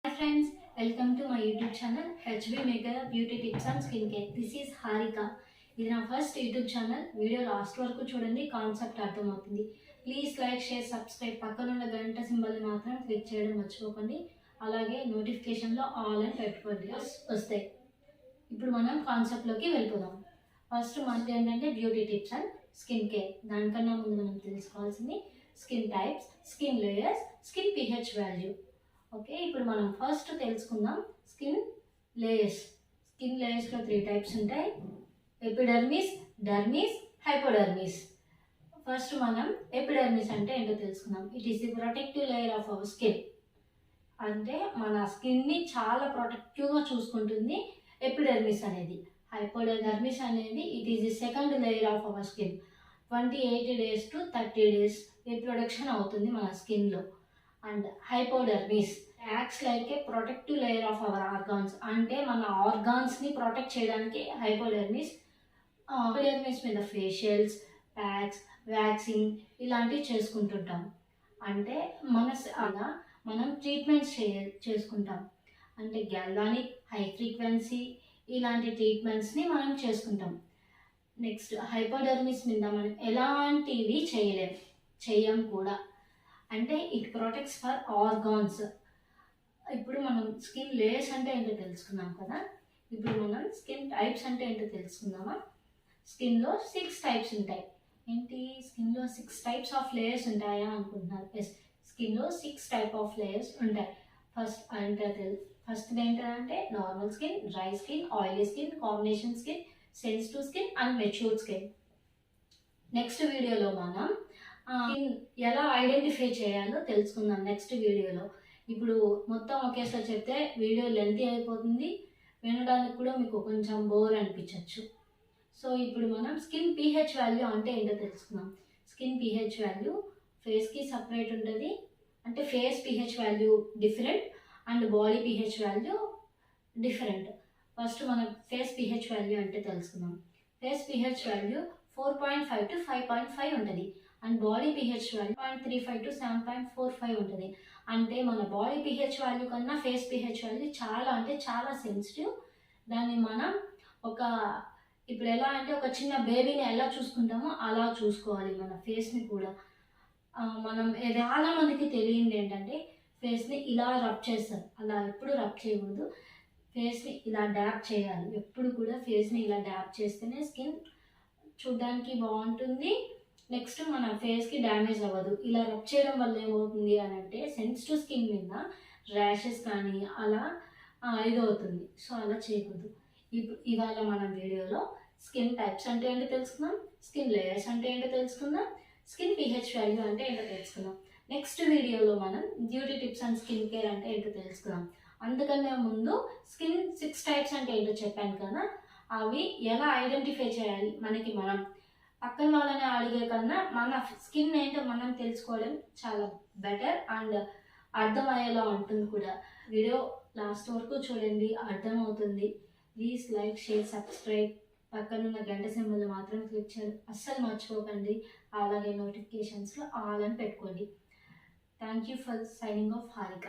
Hi friends, welcome to my YouTube channel HB Makeup Beauty Tips and Skincare. This is Harika. ఇది నా first YouTube channel. Video last వరకు చూడండి, concept అర్థమవుతుంది. Please like, share, subscribe, పక్కన ఉన్న గంట సింబల్ని మాత్రం క్లిక్ చేయడం మర్చిపోకండి. అలాగే నోటిఫికేషన్లో ఆల్ అని పెట్టుకోండి, వస్తాయి. ఇప్పుడు మనం కాన్సెప్ట్లోకి వెళ్ళిపోదాం. ఫస్ట్ మనకి ఏంటంటే beauty tips and skin care. దానికన్నా ముందు మనం తెలుసుకోవాల్సింది skin types, skin layers, skin pH value. Okay, ఇప్పుడు మనం ఫస్ట్ తెలుసుకుందాం స్కిన్ లేయర్స్. స్కిన్ లేయర్స్లో 3 టైప్స్ ఉంటాయి: ఎపిడర్మిస్, డర్మిస్, హైపోడర్మిస్. ఫస్ట్ మనం ఎపిడర్మిస్ అంటే ఏంటో తెలుసుకుందాం. It is the protective layer of our skin. అంటే మన స్కిన్ని చాలా ప్రొటెక్టివ్గా చూసుకుంటుంది ఎపిడర్మిస్ అనేది. హైపోడర్మిస్ అనేది it is the second layer of our skin. 28 days to 30 days reproduction అవుతుంది మన స్కిన్లో. And hypodermis acts like a protective layer of our organs. అంటే మన ఆర్గాన్స్ని ప్రొటెక్ట్ చేయడానికి హైపోడర్మిస్ మీద ఫేషియల్స్, ప్యాక్స్, వ్యాక్సింగ్ ఇలాంటివి చేసుకుంటుంటాం. అంటే అలా మనం ట్రీట్మెంట్స్ చేసుకుంటాం. అంటే గ్యాల్వానిక్, హై ఫ్రీక్వెన్సీ ఇలాంటి ట్రీట్మెంట్స్ని మనం చేసుకుంటాం. నెక్స్ట్ హైపోడర్మిస్ మీద మనం ఎలాంటివి చెయ్యం కూడా. అంటే ఇట్ ప్రొటెక్ట్స్ ఫర్ ఆర్గాన్స్. ఇప్పుడు మనం స్కిన్ లేయర్స్ అంటే ఏంటో తెలుసుకున్నాం కదా. ఇప్పుడు మనం స్కిన్ టైప్స్ అంటే ఏంటో తెలుసుకుందామా. స్కిన్లో 6 టైప్స్ ఉంటాయి. ఏంటి, స్కిన్లో 6 టైప్స్ ఆఫ్ లేయర్స్ ఉంటాయా అనుకుంటున్నారు? ఎస్, స్కిన్లో 6 టైప్ ఆఫ్ లేయర్స్ ఉంటాయి. ఫస్ట్ ఏంటంటే normal skin, dry skin, oily skin, combination skin, sensitive skin and matured skin. Next వీడియోలో మనం ఎలా ఐడెంటిఫై చేయాలో తెలుసుకుందాం నెక్స్ట్ వీడియోలో. ఇప్పుడు మొత్తం ఒకేసారి చెప్తే వీడియో లెంతీ అయిపోతుంది, వినడానికి కూడా మీకు కొంచెం బోర్ అనిపించవచ్చు. సో ఇప్పుడు మనం స్కిన్ pH వాల్యూ అంటే ఏంటో తెలుసుకుందాం. స్కిన్ pH వాల్యూ ఫేస్కి సపరేట్ ఉంటుంది. అంటే face pH value different and body pH value different. First మనం ఫేస్ pH వాల్యూ అంటే తెలుసుకుందాం. ఫేస్ pH వాల్యూ 4.5 to 5.5 ఉంటుంది. And body pH value 0.35 to 7.45 ఉంటుంది. అంటే మన బాడీ pH వాల్యూ కన్నా ఫేస్ pH వాల్యూ చాలా సెన్సిటివ్. దాన్ని మనం ఇప్పుడు ఎలా అంటే ఒక చిన్న బేబీని ఎలా చూసుకుంటామో అలా చూసుకోవాలి మన ఫేస్ని కూడా. మనం చాలా మందికి తెలియంది ఏంటంటే ఫేస్ని ఇలా రబ్ చేస్తారు. అలా ఎప్పుడు రబ్ చేయకూడదు. ఫేస్ని ఇలా డ్యాప్ చేయాలి. ఎప్పుడు కూడా ఫేస్ని ఇలా డ్యాప్ చేస్తేనే స్కిన్ చూడడానికి బాగుంటుంది. నెక్స్ట్ మన ఫేస్కి డ్యామేజ్ అవ్వదు. ఇలా రబ్ చేయడం వల్ల ఏమవుతుంది అని అంటే సెన్సిటివ్ స్కిన్ మీద ర్యాషెస్ కానీ అలా ఇది అవుతుంది. సో అలా చేయకూడదు. ఇవాళ మనం వీడియోలో స్కిన్ టైప్స్ అంటే ఏంటో తెలుసుకుందాం, స్కిన్ లేయర్స్ అంటే ఏంటో తెలుసుకుందాం, స్కిన్ pH వాల్యూ అంటే ఏంటో తెలుసుకుందాం. నెక్స్ట్ వీడియోలో మనం beauty tips and skin care అంటే ఏంటో తెలుసుకుందాం. అందుకనే ముందు స్కిన్ 6 టైప్స్ అంటే ఏంటో చెప్పాను కదా, అవి ఎలా ఐడెంటిఫై చేయాలి మనకి మనం పక్కన వాళ్ళని అడిగే కన్నా మన స్కిన్ ఏంటో మనం తెలుసుకోవడం చాలా బెటర్ అండ్ అర్థమయ్యేలా ఉంటుంది కూడా. వీడియో లాస్ట్ వరకు చూడండి, అర్థమవుతుంది. ప్లీజ్ లైక్, షేర్, సబ్స్క్రైబ్, పక్కనున్న గంట సింబల్ మాత్రం క్లిక్ చేయడం అస్సలు మర్చిపోకండి. అలాగే నోటిఫికేషన్స్లో ఆల్ అని పెట్టుకోండి. Thank you for signing off Harika.